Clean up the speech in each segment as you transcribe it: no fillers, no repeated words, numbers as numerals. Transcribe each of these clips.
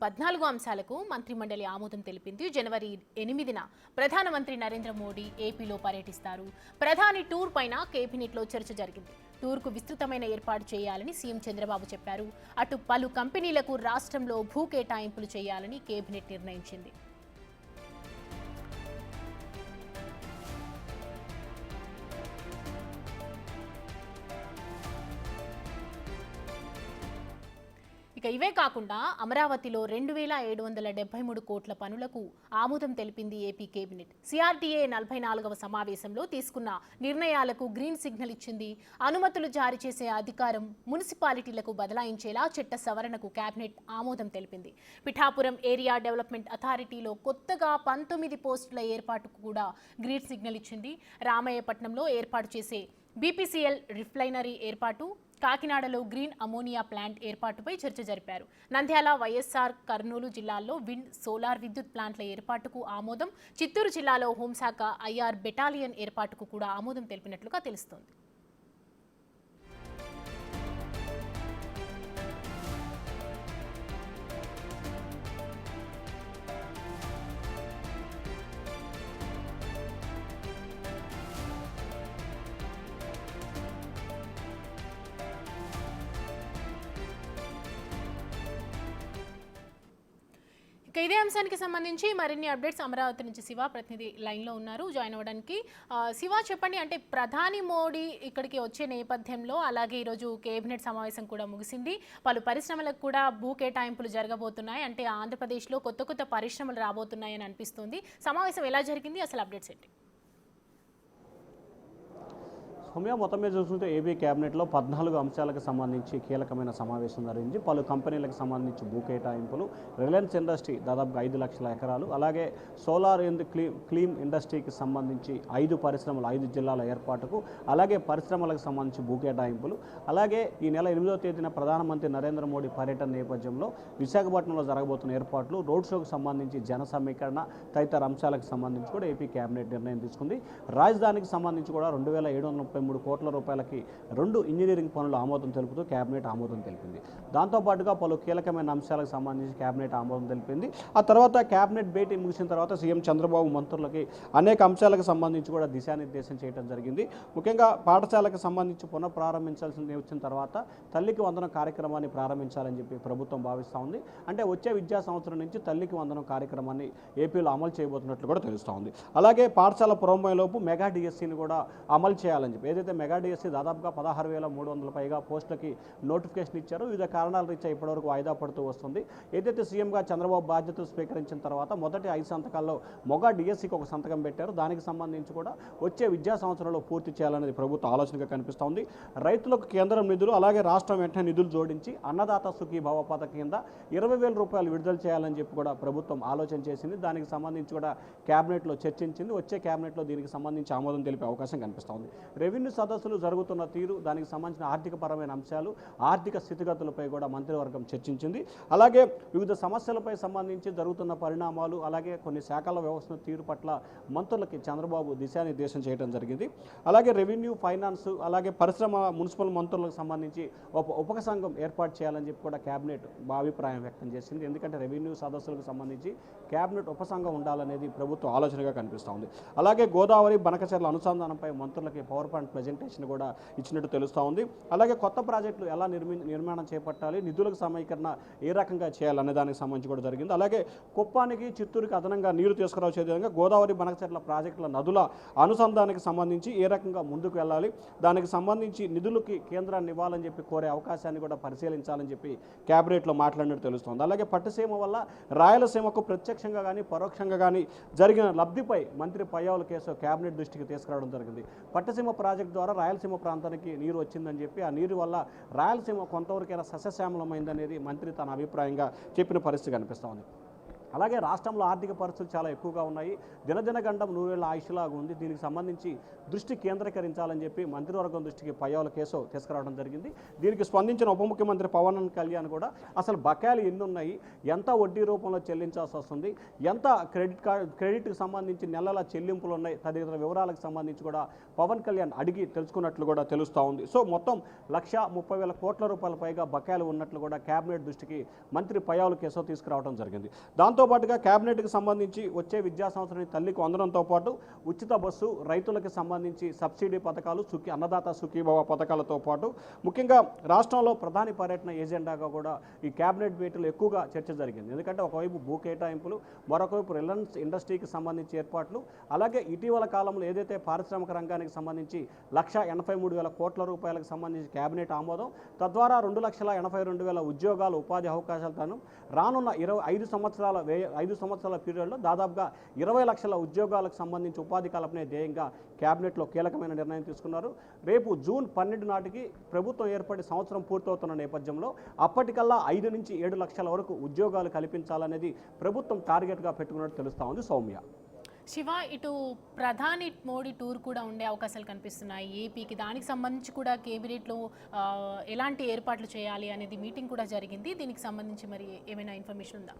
14 అంశాలకు మంత్రిమండలి ఆమోదం తెలిపింది. జనవరి 8న ప్రధానమంత్రి నరేంద్ర మోడీ ఏపీలో పర్యటిస్తారు. ప్రధాని టూర్ పైన కేబినెట్లో చర్చ జరిగింది. టూర్కు విస్తృతమైన ఏర్పాటు చేయాలని సీఎం చంద్రబాబు చెప్పారు. అటు పలు కంపెనీలకు రాష్ట్రంలో భూ కేటాయింపులు చేయాలని కేబినెట్ నిర్ణయించింది. ఇవే కాకుండా అమరావతిలో 2773 కోట్ల పనులకు ఆమోదం తెలిపింది ఏపీ కేబినెట్. సిఆర్డీఏ 44వ సమావేశంలో తీసుకున్న నిర్ణయాలకు గ్రీన్ సిగ్నల్ ఇచ్చింది. అనుమతులు జారీ చేసే అధికారం మున్సిపాలిటీలకు బదలాయించేలా చట్ట సవరణకు కేబినెట్ ఆమోదం తెలిపింది. పిఠాపురం ఏరియా డెవలప్మెంట్ అథారిటీలో కొత్తగా 19 పోస్టుల ఏర్పాటుకు కూడా గ్రీన్ సిగ్నల్ ఇచ్చింది. రామయ్యపట్నంలో ఏర్పాటు చేసే బీపీసీఎల్ రిఫైనరీ ఏర్పాటు, కాకినాడలో గ్రీన్ అమోనియా ప్లాంట్ ఏర్పాటుపై చర్చ జరిపారు. నంద్యాల, వైఎస్ఆర్, కర్నూలు జిల్లాల్లో విండ్, సోలార్ విద్యుత్ ప్లాంట్ల ఏర్పాటుకు ఆమోదం, చిత్తూరు జిల్లాలో హోంశాఖ ఐఆర్ బెటాలియన్ ఏర్పాటుకు కూడా ఆమోదం తెలిపినట్లుగా తెలుస్తోంది. ఇదే అంశానికి సంబంధించి మరిన్ని అప్డేట్స్ అమరావతి నుంచి శివ ప్రతినిధి లైన్లో ఉన్నారు, జాయిన్ అవ్వడానికి. శివ, చెప్పండి, అంటే ప్రధాని మోడీ ఇక్కడికి వచ్చే నేపథ్యంలో అలాగే ఈరోజు కేబినెట్ సమావేశం కూడా ముగిసింది. పలు పరిశ్రమలకు కూడా భూ కేటాయింపులు జరగబోతున్నాయి. అంటే ఆంధ్రప్రదేశ్లో కొత్త పరిశ్రమలు రాబోతున్నాయని అనిపిస్తుంది. సమావేశం ఎలా జరిగింది, అసలు అప్డేట్స్ ఏంటి? సౌమ్య, మొత్తం మీద చూస్తుంటే ఏపీ క్యాబినెట్లో 14 అంశాలకు సంబంధించి కీలకమైన సమావేశం జరిగింది. పలు కంపెనీలకు సంబంధించి భూ కేటాయింపులు, రిలయన్స్ ఇండస్ట్రీ దాదాపుగా 5 లక్షల ఎకరాలు, అలాగే సోలార్ అండ్ క్లీన్ ఇండస్ట్రీకి సంబంధించి 5 పరిశ్రమలు 5 జిల్లాల ఏర్పాటుకు, అలాగే పరిశ్రమలకు సంబంధించి భూ కేటాయింపులు, అలాగే ఈ నెల 8వ తేదీన ప్రధానమంత్రి నరేంద్ర మోడీ పర్యటన నేపథ్యంలో విశాఖపట్నంలో జరగబోతున్న ఏర్పాట్లు, రోడ్ షోకు సంబంధించి జన సమీకరణ తదితర అంశాలకు సంబంధించి కూడా ఏపీ క్యాబినెట్ నిర్ణయం తీసుకుంది. రాజధానికి సంబంధించి కూడా 2733 కోట్ల రూపాయలకి 2 ఇంజనీరింగ్ పనులు ఆమోదం తెలుపుతూ కేబినెట్ ఆమోదం తెలిపింది. దాంతోపాటుగా పలు కీలకమైన అంశాలకు సంబంధించి కేబినెట్ ఆమోదం తెలిపింది. ఆ తర్వాత కేబినెట్ భేటీ ముగిసిన తర్వాత సీఎం చంద్రబాబు మంత్రులకి అనేక అంశాలకు సంబంధించి కూడా దిశానిర్దేశం చేయడం జరిగింది. ముఖ్యంగా పాఠశాలకు సంబంధించి పునఃప్రారంభించాల్సింది వచ్చిన తర్వాత తల్లికి వందనం కార్యక్రమాన్ని ప్రారంభించాలని చెప్పి ప్రభుత్వం భావిస్తూ ఉంది. అంటే వచ్చే విద్యా సంవత్సరం నుంచి తల్లికి వందనం కార్యక్రమాన్ని ఏపీలో అమలు చేయబోతున్నట్లు కూడా తెలుస్తూ ఉంది. అలాగే పాఠశాల పురోగతిలోపు మెగా డిఎస్సీని కూడా అమలు చేయాలని చెప్పి, ఏదైతే మెగా డిఎస్సీ దాదాపుగా 16,300 పైగా పోస్టులకి నోటిఫికేషన్ ఇచ్చారో వివిధ కారణాల రీత్యా ఇప్పటివరకు వాయిదా పడుతూ వస్తుంది. ఏదైతే సీఎంగా చంద్రబాబు బాధ్యతలు స్వీకరించిన తర్వాత మొదటి 5 సంతకాల్లో మెగా డిఎస్సీకి ఒక సంతకం పెట్టారు. దానికి సంబంధించి కూడా వచ్చే విద్యా సంవత్సరంలో పూర్తి చేయాలనేది ప్రభుత్వ ఆలోచనగా కనిపిస్తోంది. రైతులకు కేంద్రం నిధులు, అలాగే రాష్ట్రం వెంటనే నిధులు జోడించి అన్నదాత సుఖీభవ పథకం కింద 20,000 రూపాయలు విడుదల చేయాలని చెప్పి కూడా ప్రభుత్వం ఆలోచన చేసింది. దానికి సంబంధించి కూడా క్యాబినెట్లో చర్చించింది. వచ్చే క్యాబినెట్లో దీనికి సంబంధించి ఆమోదం తెలిపే అవకాశం కనిపిస్తోంది. రెవెన్యూ సదస్సులు జరుగుతున్న తీరు, దానికి సంబంధించిన ఆర్థికపరమైన అంశాలు, ఆర్థిక స్థితిగతులపై కూడా మంత్రివర్గం చర్చించింది. అలాగే వివిధ సమస్యలపై సంబంధించి జరుగుతున్న పరిణామాలు, అలాగే కొన్ని శాఖల వ్యవస్థ తీరు పట్ల మంత్రులకి చంద్రబాబు దిశానిర్దేశం చేయడం జరిగింది. అలాగే రెవెన్యూ, ఫైనాన్స్, అలాగే పరిశ్రమ, మున్సిపల్ మంత్రులకు సంబంధించి ఉపక సంఘం ఏర్పాటు చేయాలని చెప్పి కూడా కేబినెట్ అభిప్రాయం వ్యక్తం చేసింది. ఎందుకంటే రెవెన్యూ సదస్సులకు సంబంధించి కేబినెట్ ఉపసంఘం ఉండాలనేది ప్రభుత్వ ఆలోచనగా కనిపిస్తోంది. అలాగే గోదావరి, బనకచెర్ల అనుసంధానంపై మంత్రులకి పవర్ పాయింట్ ప్రజెంటేషన్ కూడా ఇచ్చినట్టు తెలుస్తూ ఉంది. అలాగే కొత్త ప్రాజెక్టులు ఎలా నిర్మాణం చేపట్టాలి, నిధులకు సమీకరణ ఏ రకంగా చేయాలనే దానికి సంబంధించి కూడా జరిగింది. అలాగే కుప్పానికి, చిత్తూరుకి అదనంగా నీరు తీసుకురావచ్చే విధంగా గోదావరి, బనకచెర్ల ప్రాజెక్టుల నదుల అనుసంధానానికి సంబంధించి ఏ రకంగా ముందుకు వెళ్ళాలి, దానికి సంబంధించి నిధులకి కేంద్రాన్ని ఇవ్వాలని చెప్పి కోరే అవకాశాన్ని కూడా పరిశీలించాలని చెప్పి కేబినెట్లో మాట్లాడినట్టు తెలుస్తోంది. అలాగే పట్టుసీమ వల్ల రాయలసీమకు ప్రత్యక్షంగా కానీ పరోక్షంగా కానీ జరిగిన లబ్ధిపై మంత్రి పయ్యావుల కేసు కేబినెట్ దృష్టికి తీసుకురావడం జరిగింది. పట్టుసీమ ప్రాజెక్టు ద్వారా రాయలసీమ ప్రాంతానికి నీరు వచ్చిందని చెప్పి, ఆ నీరు వల్ల రాయలసీమ కొంతవరకైనా సస్యశ్యామలమైందనేది మంత్రి తన అభిప్రాయంగా చెప్పిన పరిస్థితి కనిపిస్తోంది. అలాగే రాష్ట్రంలో ఆర్థిక పరిస్థితులు చాలా ఎక్కువగా ఉన్నాయి. దినదిన గండం 100 ఆయుష్లాగా ఉంది. దీనికి సంబంధించి దృష్టి కేంద్రీకరించాలని చెప్పి మంత్రివర్గం దృష్టికి పయ్యావుల కేసు తీసుకురావడం జరిగింది. దీనికి స్పందించిన ఉప ముఖ్యమంత్రి పవన్ కళ్యాణ్ కూడా అసలు బకాయిలు ఎన్ని ఉన్నాయి, ఎంత వడ్డీ రూపంలో చెల్లించాల్సి వస్తుంది, ఎంత క్రెడిట్కి సంబంధించి నెలల చెల్లింపులు ఉన్నాయి, తదితర వివరాలకు సంబంధించి కూడా పవన్ కళ్యాణ్ అడిగి తెలుసుకున్నట్లు కూడా తెలుస్తూ ఉంది. సో మొత్తం 1,30,000 కోట్ల రూపాయల పైగా బకాయిలు ఉన్నట్లు కూడా కేబినెట్ దృష్టికి మంత్రి పయ్యావుల కేసు తీసుకురావడం జరిగింది. దాంతోపాటుగా కేబినెట్కి సంబంధించి వచ్చే విద్యా సంవత్సరానికి తల్లికి వందనంతో పాటు ఉచిత బస్సు, రైతులకు సంబంధించి సబ్సిడీ పథకాలు, అన్నదాత సుఖీభవ పథకాలతో పాటు ముఖ్యంగా రాష్ట్రంలో ప్రధాని పర్యటన ఏజెండాగా కూడా ఈ కేబినెట్ మీటింగ్లో ఎక్కువగా చర్చ జరిగింది. ఎందుకంటే ఒకవైపు భూ కేటాయింపులు, మరొకవైపు రిలయన్స్ ఇండస్ట్రీకి సంబంధించి ఏర్పాట్లు, అలాగే ఇటీవల కాలంలో ఏదైతే పారిశ్రామిక రంగానికి సంబంధించి 1,83,000 కోట్ల రూపాయలకు సంబంధించి కేబినెట్ ఆమోదం, తద్వారా 2,82,000 ఉద్యోగాలు, ఉపాధి అవకాశాలతో రానున్న 5 సంవత్సరాల పీరియడ్లో దాదాపుగా 20 లక్షల ఉద్యోగాలకు సంబంధించి ఉపాధి కల్పనే ధ్యేయంగా కేబినెట్లో కీలకమైన నిర్ణయం తీసుకున్నారు. రేపు జూన్ 12 నాటికి ప్రభుత్వం ఏర్పడి సంవత్సరం పూర్తవుతున్న నేపథ్యంలో అప్పటికల్లా 5 నుంచి 7 లక్షల వరకు ఉద్యోగాలు కల్పించాలనేది ప్రభుత్వం టార్గెట్గా పెట్టుకున్నట్టు తెలుస్తూ ఉంది. సౌమ్య, శివ, ఇటు ప్రధాని మోడీ టూర్ కూడా ఉండే అవకాశాలు కనిపిస్తున్నాయి ఏపీకి. దానికి సంబంధించి కూడా కేబినెట్లో ఎలాంటి ఏర్పాట్లు చేయాలి అనేది మీటింగ్ కూడా జరిగింది. దీనికి సంబంధించి మరి ఏమైనా ఇన్ఫర్మేషన్ ఉందా?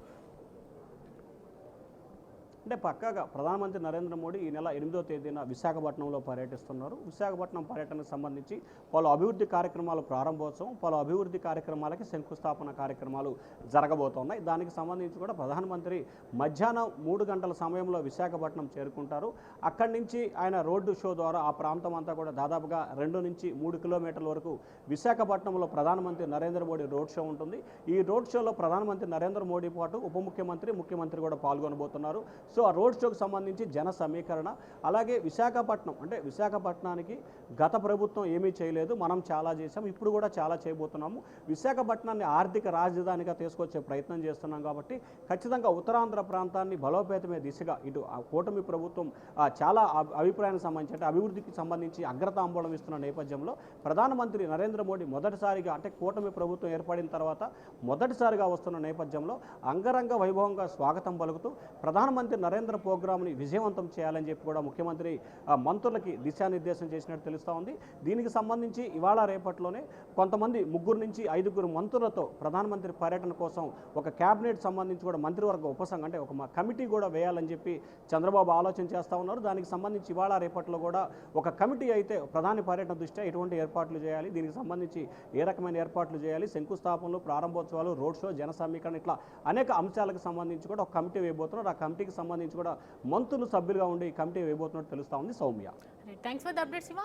అంటే పక్కాగా ప్రధానమంత్రి నరేంద్ర మోడీ ఈ నెల 8వ తేదీన విశాఖపట్నంలో పర్యటిస్తున్నారు. విశాఖపట్నం పర్యటనకు సంబంధించి పలు అభివృద్ధి కార్యక్రమాలు ప్రారంభోత్సవం, పలు అభివృద్ధి కార్యక్రమాలకి శంకుస్థాపన కార్యక్రమాలు జరగబోతున్నాయి. దానికి సంబంధించి కూడా ప్రధానమంత్రి మధ్యాహ్నం 3 గంటల సమయంలో విశాఖపట్నం చేరుకుంటారు. అక్కడి నుంచి ఆయన రోడ్డు షో ద్వారా ఆ ప్రాంతం అంతా కూడా దాదాపుగా 2 నుంచి 3 కిలోమీటర్ల వరకు విశాఖపట్నంలో ప్రధానమంత్రి నరేంద్ర మోడీ రోడ్ షో ఉంటుంది. ఈ రోడ్ షోలో ప్రధానమంత్రి నరేంద్ర మోడీ పాటు ఉప ముఖ్యమంత్రి, ముఖ్యమంత్రి కూడా పాల్గొనబోతున్నారు. సో ఆ రోడ్ షోకి సంబంధించి జన సమీకరణ, అలాగే విశాఖపట్నం అంటే విశాఖపట్నానికి గత ప్రభుత్వం ఏమీ చేయలేదు, మనం చాలా చేసాం, ఇప్పుడు కూడా చాలా చేయబోతున్నాము. విశాఖపట్నాన్ని ఆర్థిక రాజధానిగా తీసుకొచ్చే ప్రయత్నం చేస్తున్నాం కాబట్టి ఖచ్చితంగా ఉత్తరాంధ్ర ప్రాంతాన్ని బలోపేతమే దిశగా ఇటు కూటమి ప్రభుత్వం చాలా అభిప్రాయానికి సంబంధించి అంటే అభివృద్ధికి సంబంధించి అగ్రతాంబూలం ఇస్తున్న నేపథ్యంలో ప్రధానమంత్రి నరేంద్ర మోడీ మొదటిసారిగా అంటే కూటమి ప్రభుత్వం ఏర్పడిన తర్వాత మొదటిసారిగా వస్తున్న నేపథ్యంలో అంగరంగ వైభవంగా స్వాగతం పలుకుతూ ప్రధానమంత్రి నరేంద్ర ప్రోగ్రామ్ని విజయవంతం చేయాలని చెప్పి కూడా ముఖ్యమంత్రి మంత్రులకి దిశానిర్దేశం చేసినట్టు తెలుస్తూ ఉంది. దీనికి సంబంధించి ఇవాళ రేపట్లోనే కొంతమంది 3 నుంచి 5 మంత్రులతో ప్రధానమంత్రి పర్యటన కోసం ఒక క్యాబినెట్ సంబంధించి కూడా మంత్రివర్గ ఉపసంఘం అంటే ఒక కమిటీ కూడా వేయాలని చెప్పి చంద్రబాబు ఆలోచన చేస్తూ ఉన్నారు. దానికి సంబంధించి ఇవాళ రేపట్లో కూడా ఒక కమిటీ అయితే ప్రధాని పర్యటన దృష్ట్యా ఎటువంటి ఏర్పాట్లు చేయాలి, దీనికి సంబంధించి ఏ రకమైన ఏర్పాట్లు చేయాలి, శంకుస్థాపనలు, ప్రారంభోత్సవాలు, రోడ్ షో, జన సమీకరణ, ఇట్లా అనేక అంశాలకు సంబంధించి కూడా ఒక కమిటీ వేయబోతున్నారు. ఆ కమిటీకి సంబంధించి కూడా మంత్రులు సభ్యులుగా ఉండి ఈ కమిటీ వేయబోతున్నట్టు తెలుస్తూ ఉంది. Soumya, thanks for the update Shiva.